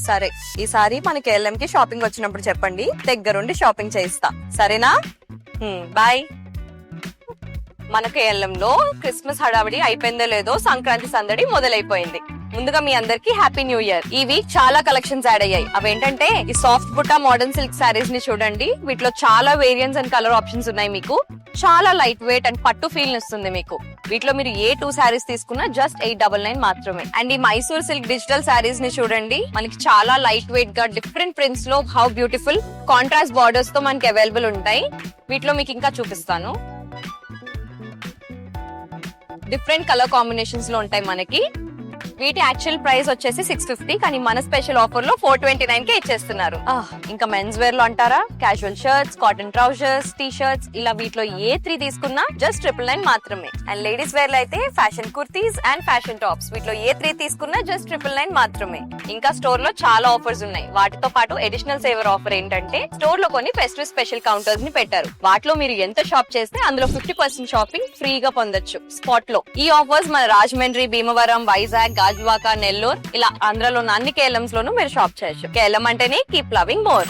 సరే, ఈసారి మన కేఎల్ఎం కి షాపింగ్ వచ్చినప్పుడు చెప్పండి, దగ్గరుండి షాపింగ్ చేయిస్తా. సరేనా? బాయ్. మన కేఎల్ఎం లో క్రిస్మస్ హడావిడి అయిపోయిందో లేదో, సంక్రాంతి సందడి మొదలైపోయింది. ముందుగా మీ అందరికి హ్యాపీ న్యూ ఇయర్. ఈ వీక్ చాలా కలెక్షన్స్ యాడ్ అయ్యాయి. అవేంటంటే ఈ soft Butta modern silk saris ని చూడండి. వీటిలో చాలా వేరియంట్స్ అండ్ కలర్ ఆప్షన్స్ ఉన్నాయి. మీకు చాలా లైట్ వెయిట్ అండ్ పట్టు ఫీల్ ఇస్తుంది. మీకు వీటిలో మీరు ఏ 2 సారీస్ తీసుకున్నా జస్ట్ 899 మాత్రమే. అండ్ ఈ మైసూర్ సిల్క్ డిజిటల్ సారీస్ ని చూడండి. మనకి చాలా లైట్ వెయిట్ గా డిఫరెంట్ ప్రింట్స్ లో హౌ బ్యూటిఫుల్ కాంట్రాస్ట్ బార్డర్స్ తో మనకి అవైలబుల్ ఉంటాయి. వీటిలో మీకు ఇంకా చూపిస్తాను. డిఫరెంట్ కలర్ కాంబినేషన్స్ లో ఉంటాయి మనకి. వీటి యాక్చువల్ ప్రైస్ వచ్చేసి 650, కానీ మన స్పెషల్ ఆఫర్ లో 429 కే ఇచ్చేస్తున్నారు. ఇంకా మెన్స్ వేర్ లో అంటారా, casual shirts, cotton trousers, T shirts, ఇలా వీటిలో ఏ 3 తీసుకున్నా జస్ట్ 999 మాత్రమే. అండ్ లేడీస్ వేర్ లో అయితే fashion kurtis and fashion tops, వీటిలో ఏ 3 తీసుకున్నా జస్ట్ 999 మాత్రమే. ఇంకా స్టోర్ లో చాలా ఆఫర్స్ ఉన్నాయి. వాటితో పాటు అడిషనల్ సేవర్ ఆఫర్ ఏంటంటే స్టోర్ లో కొన్ని ఫెస్టివ్ స్పెషల్ కౌంటర్స్ ని పెట్టారు. వాటిలో మీరు ఎంత షాప్ చేస్తే అందులో 50% షాపింగ్ ఫ్రీగా పొందొచ్చు స్పాట్ లో. ఈ ఆఫర్స్ మన రాజమండ్రి, భీమవరం, వైజాగ్, గాజువాక, నెల్లూరు, ఇలా ఆంధ్రలోని అన్ని కేఎల్ఎంస్ లోనూ మీరు షాప్ చేయొచ్చు. కేఎల్ఎం అంటేనే కీప్ లవింగ్ మోర్.